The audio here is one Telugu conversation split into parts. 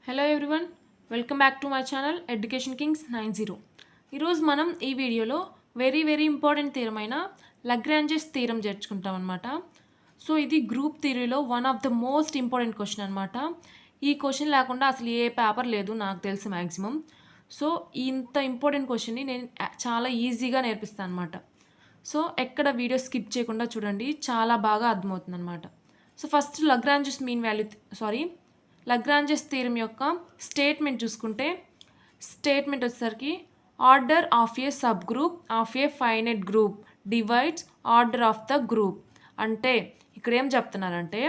Hello everyone, welcome back to my channel education Kings 90. ఈరోజు మనం ఈ వీడియోలో వెరీ ఇంపార్టెంట్ థీరం అయిన లగ్రాంజెస్ థీరం చేర్చుకుంటాం అనమాట. సో ఇది గ్రూప్ థియరీలో one of the most important question అనమాట. ఈ క్వశ్చన్ లేకుండా అసలు ఏ పేపర్ లేదు నాకు తెలిసి మ్యాక్సిమం. సో ఇంత ఇంపార్టెంట్ క్వశ్చన్ని నేను చాలా ఈజీగా నేర్పిస్తాను అనమాట. సో ఎక్కడ వీడియో స్కిప్ చేయకుండా చూడండి, చాలా బాగా అర్థమవుతుంది అనమాట. సో ఫస్ట్ లగ్రాంజెస్ థీరం యొక్క స్టేట్మెంట్ చూసుకుంటే, స్టేట్మెంట్ వచ్చేసరికి order of a sub group of a finite group divides order of the group. అంటే ఇక్కడ ఏం చెప్తున్నారంటే,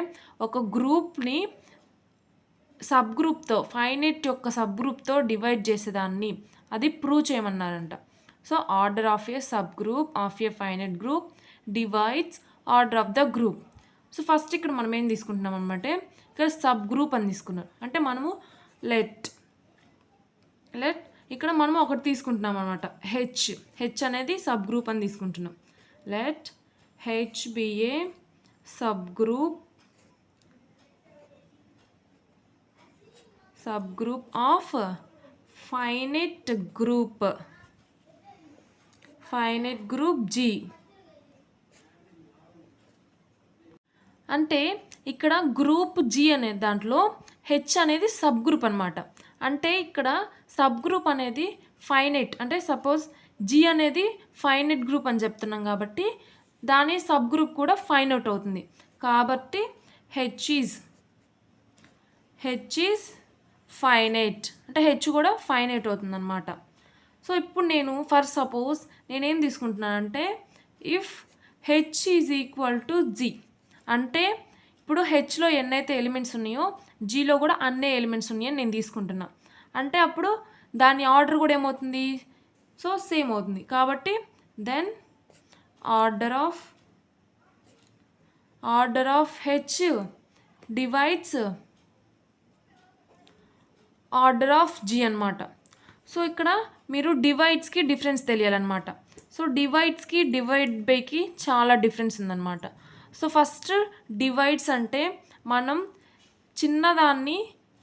ఒక గ్రూప్ని సబ్ గ్రూప్తో, ఫైనైట్ యొక్క సబ్ గ్రూప్తో డివైడ్ చేసేదాన్ని అది ప్రూవ్ చేయమన్నారంట. So order of a sub group of a finite group divides order of the group. So first ఇక్కడ మనం ఏం తీసుకుంటున్నాం అనమాట, ఇక్కడ సబ్ గ్రూప్ అని తీసుకున్నాం. అంటే మనము లెట్ ఇక్కడ మనము ఒకటి తీసుకుంటున్నాం అనమాట, హెచ్ అనేది సబ్ గ్రూప్ అని తీసుకుంటున్నాం. Let H be a sub group of finite group G. అంటే ఇక్కడ గ్రూప్ జీ అనే దాంట్లో హెచ్ అనేది సబ్ గ్రూప్ అనమాట. అంటే ఇక్కడ సబ్ గ్రూప్ అనేది ఫైనైట్, అంటే సపోజ్ జీ అనేది ఫైనైట్ గ్రూప్ అని చెప్తున్నాం కాబట్టి దాని సబ్ గ్రూప్ కూడా ఫైనైట్ అవుతుంది. కాబట్టి హెచ్ ఈజ్ ఫైనైట్, అంటే హెచ్ కూడా ఫైనైట్ అవుతుంది అనమాట. సో ఇప్పుడు నేను ఫర్ సపోజ్ నేనేం తీసుకుంటున్నానంటే, if H is equal to G, అంటే ఇప్పుడు హెచ్లో ఎన్నైతే ఎలిమెంట్స్ ఉన్నాయో జీలో కూడా అన్నే ఎలిమెంట్స్ ఉన్నాయని నేను తీసుకుంటున్నా. అంటే అప్పుడు దాని ఆర్డర్ కూడా ఏమవుతుంది, సో సేమ్ అవుతుంది. కాబట్టి then order of H divides order of G అనమాట. సో ఇక్కడ మీరు డివైడ్స్కి డిఫరెన్స్ తెలియాలన్నమాట. సో డివైడ్స్కి డివైడ్ బైకి చాలా డిఫరెన్స్ ఉందన్నమాట. సో ఫస్ట్ డివైడ్స్ అంటే మనం చిన్నదాన్ని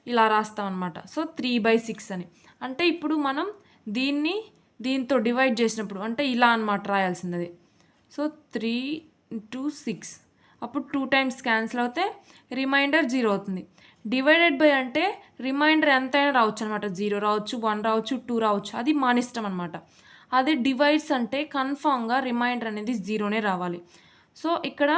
ఇలా రాస్తాం అనమాట. సో 3/6 అని. అంటే ఇప్పుడు మనం దీంతో డివైడ్ చేసినప్పుడు అంటే ఇలా అనమాట రాయాల్సింది. సో 3 × 6, అప్పుడు 2 టైమ్స్ క్యాన్సిల్ అవుతే రిమైండర్ 0 అవుతుంది. డివైడెడ్ బై అంటే రిమైండర్ ఎంతైనా రావచ్చు అనమాట, 0 రావచ్చు, 1 రావచ్చు, 2 రావచ్చు, అది మన ఇష్టం అనమాట. అదే డివైడ్స్ అంటే కన్ఫామ్గా రిమైండర్ అనేది 0నే రావాలి. సో ఇక్కడ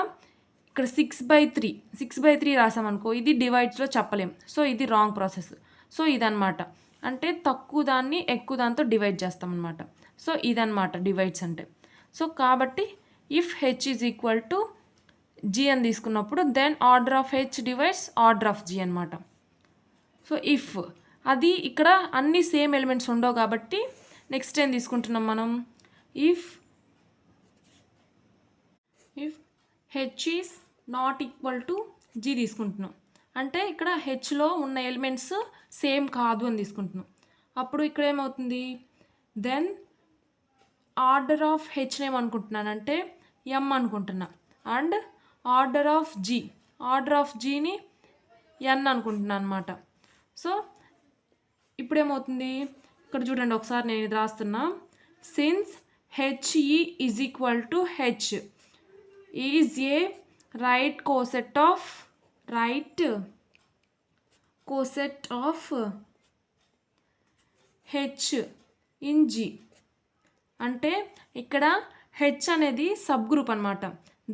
6/3 రాసామనుకో, ఇది డివైడ్స్లో చెప్పలేం. సో ఇది రాంగ్ ప్రాసెస్. సో ఇదనమాట, అంటే తక్కువ దాన్ని ఎక్కువ దాంతో డివైడ్ చేస్తామన్నమాట. సో ఇదనమాట డివైడ్స్ అంటే. సో కాబట్టి if H is equal to G అని తీసుకున్నప్పుడు then order of H divides order of G అనమాట. సో ఇఫ్ అది ఇక్కడ అన్ని సేమ్ ఎలిమెంట్స్ ఉండవు కాబట్టి నెక్స్ట్ ఏం తీసుకుంటున్నాం మనం, if H is not equal to G తీసుకుంటున్నాం. అంటే ఇక్కడ హెచ్లో ఉన్న ఎలిమెంట్స్ సేమ్ కాదు అని తీసుకుంటున్నాం. అప్పుడు ఇక్కడ ఏమవుతుంది, దెన్ ఆర్డర్ ఆఫ్ హెచ్ ఏమనుకుంటున్నానంటే ఎం అనుకుంటున్నా, అండ్ ఆర్డర్ ఆఫ్ జీని ఎన్ అనుకుంటున్నాను అనమాట. సో ఇప్పుడేమవుతుంది, ఇక్కడ చూడండి ఒకసారి నేను ఇది రాస్తున్నా. Since H e is equal to H is a right coset of H in G. అంటే ఇక్కడ హెచ్ అనేది సబ్ గ్రూప్ అనమాట.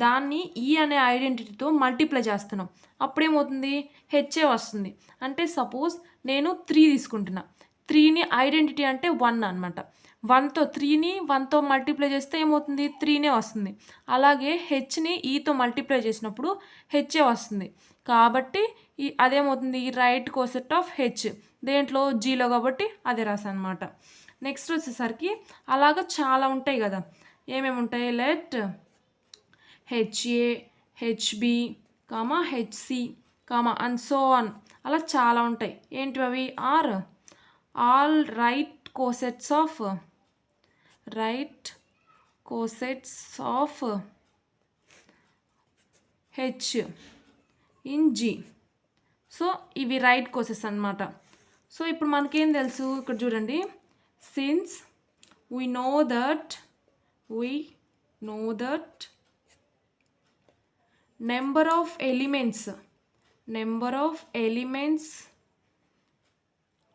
దాన్ని ఈ అనే ఐడెంటిటీతో మల్టిప్లై చేస్తున్నాం. అప్పుడేమవుతుంది, హెచ్ఏ వస్తుంది. అంటే సపోజ్ నేను 3 తీసుకుంటున్నా, 3ని ఐడెంటిటీ అంటే 1 అనమాట. 3తో మల్టిప్లై చేస్తే ఏమవుతుంది, 3నే వస్తుంది. అలాగే హెచ్ని ఈతో మల్టిప్లై చేసినప్పుడు హెచ్ఏ వస్తుంది. కాబట్టి అదేమవుతుంది, ఈ రైట్ కోసెట్ ఆఫ్ హెచ్ దేంట్లో జీలో, కాబట్టి అదే రాసాను అనమాట. నెక్స్ట్ వచ్చేసరికి అలాగ చాలా ఉంటాయి కదా, ఏమేమి ఉంటాయి, let H A H B H C and so on, అలా చాలా ఉంటాయి. ఏంటి అవి, are all right cosets of H in G. So ఇవి రైట్ కోసెస్ అనమాట. సో ఇప్పుడు మనకేం తెలుసు ఇక్కడ చూడండి, since we know that number of elements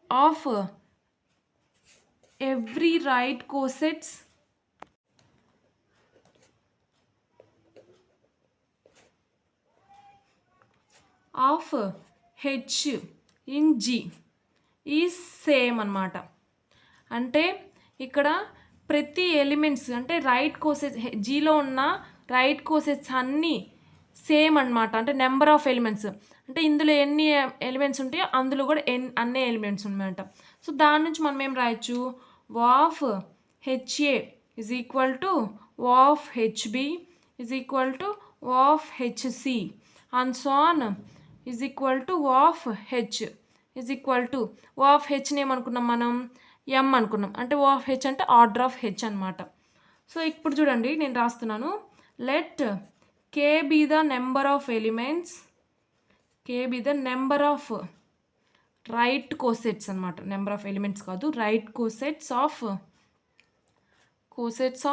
of every right cosets of H in G is same అన్నమాట. అంటే ఇక్కడ ప్రతి ఎలిమెంట్స్ అంటే రైట్ కోసెట్స్ జీలో ఉన్న రైట్ కోసెట్స్ అన్నీ సేమ్ అన్నమాట. అంటే నెంబర్ ఆఫ్ ఎలిమెంట్స్ అంటే ఇందులో ఎన్ని ఎలిమెంట్స్ ఉంటాయో అందులో కూడా అన్ని ఎలిమెంట్స్ ఉన్నాయంట. సో దాని నుంచి మనం ఏం రాయొచ్చు, o of H a is equal to o of H b is equal to o of H c and so on is equal to o of H is equal to o of హెచ్ని ఏమనుకున్నాం మనం, ఎం అనుకున్నాం. అంటే వాఫ్ హెచ్ అంటే ఆర్డర్ ఆఫ్ హెచ్ అనమాట. సో ఇప్పుడు చూడండి నేను రాస్తున్నాను, let K be the number of elements, K be the number of right cosets అనమాట. నెంబర్ ఆఫ్ ఎలిమెంట్స్ కాదు, right cosets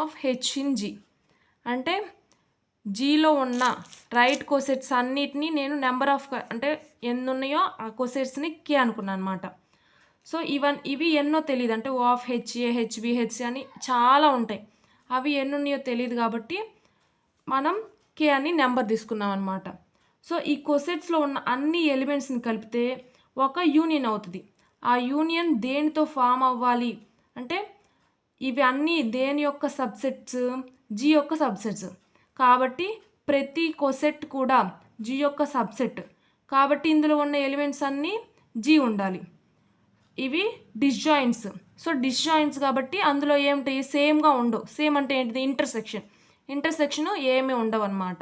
of H in G. అంటే జీలో ఉన్న రైట్ కోసెట్స్ అన్నిటినీ నేను నెంబర్ ఆఫ్ అంటే ఎన్ని ఉన్నాయో ఆ కోసెట్స్ని కే అనుకున్నాను అనమాట. సో ఇవి ఎన్నో తెలియదు, అంటే వాఫ్ హెచ్ఏ హెచ్బి హెచ్సి అని చాలా ఉంటాయి, అవి ఎన్ని ఉన్నాయో తెలియదు కాబట్టి మనం కే అని నెంబర్ తీసుకున్నాం అనమాట. సో ఈ కోసెట్స్లో ఉన్న అన్ని ఎలిమెంట్స్ని కలిపితే ఒక యూనియన్ అవుతుంది. ఆ యూనియన్ దేనితో ఫామ్ అవ్వాలి అంటే ఇవి అన్నీ దేని యొక్క సబ్సెట్స్, జీ యొక్క సబ్సెట్స్. కాబట్టి ప్రతి కోసెట్ కూడా జీ యొక్క సబ్సెట్, కాబట్టి ఇందులో ఉన్న ఎలిమెంట్స్ అన్నీ జీ ఉండాలి. ఇవి డిస్జాయింట్స్. సో డిస్జాయింట్స్ కాబట్టి అందులో ఏమిటి సేమ్గా ఉండవు. సేమ్ అంటే ఏంటిది, ఇంటర్సెక్షన్ ఏమీ ఉండవు అన్నమాట.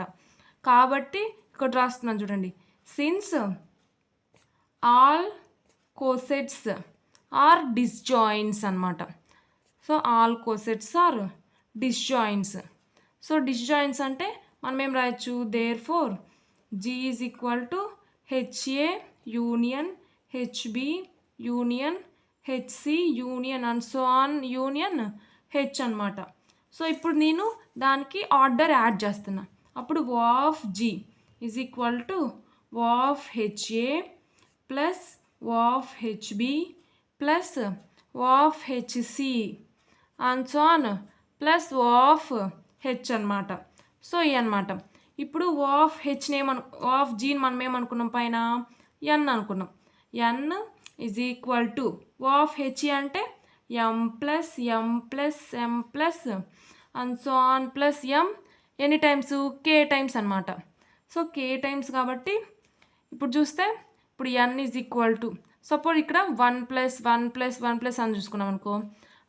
కాబట్టి ఇక్కడ రాస్తున్నాను చూడండి, since all cosets are disjoints అన్నమాట. So all cosets are disjoints. So disjoints అంటే మనం ఏం రాయొచ్చు, therefore G is equal to H a union H b union H c and అండ్ సో ఆన్ యూనియన్ హెచ్ అనమాట. సో ఇప్పుడు నేను దానికి ఆర్డర్ యాడ్ చేస్తున్నా. అప్పుడు o of G is equal to o of H a plus o of H b plus o of H c and so on plus o of H అనమాట. సో ఈ అనమాట. ఇప్పుడు వాఫ్ హెచ్ని వాఫ్ జీని మనం ఏమనుకున్నాం, పైన ఎన్ అనుకున్నాం. N is equal to o of H అంటే m plus and so on plus m ఎన్ని టైమ్స్, కే టైమ్స్ అనమాట. సో కే టైమ్స్ కాబట్టి ఇప్పుడు చూస్తే ఇప్పుడు n is equal to suppose ఇక్కడ 1+1+1+ అని చూసుకున్నాం అనుకో,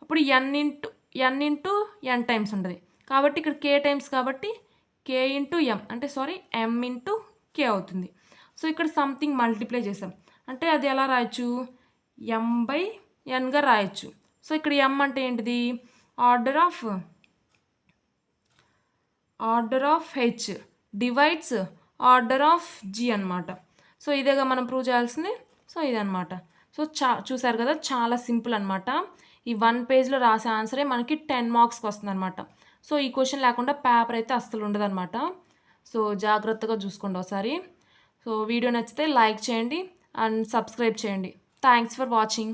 అప్పుడు ఎన్ ఇంటూ ఎన్ టైమ్స్ ఉంటుంది. కాబట్టి ఇక్కడ కే టైమ్స్ కాబట్టి కే ఇంటూ ఎం అంటే ఎం ఇంటూ కే అవుతుంది. సో ఇక్కడ సంథింగ్ మల్టిప్లై చేసాం అంటే అది ఎలా రాయొచ్చు, ఎం బై ఎన్గా రాయొచ్చు. సో ఇక్కడ ఎం అంటే ఏంటిది, order of H divides order of G అనమాట. సో ఇదేగా మనం ప్రూవ్ చేయాల్సింది. సో ఇదనమాట. సో చూసారు కదా, చాలా సింపుల్ అనమాట. ఈ 1 పేజ్లో రాసే ఆన్సరే మనకి 10 మార్క్స్కి వస్తుంది అనమాట. సో ఈ క్వశ్చన్ లేకుండా పేపర్ అయితే అస్సలు ఉండదు అనమాట. సో జాగ్రత్తగా చూసుకోండి ఒకసారి. సో వీడియో నచ్చితే లైక్ చేయండి అండ్ సబ్స్క్రైబ్ చేయండి. Thanks for watching.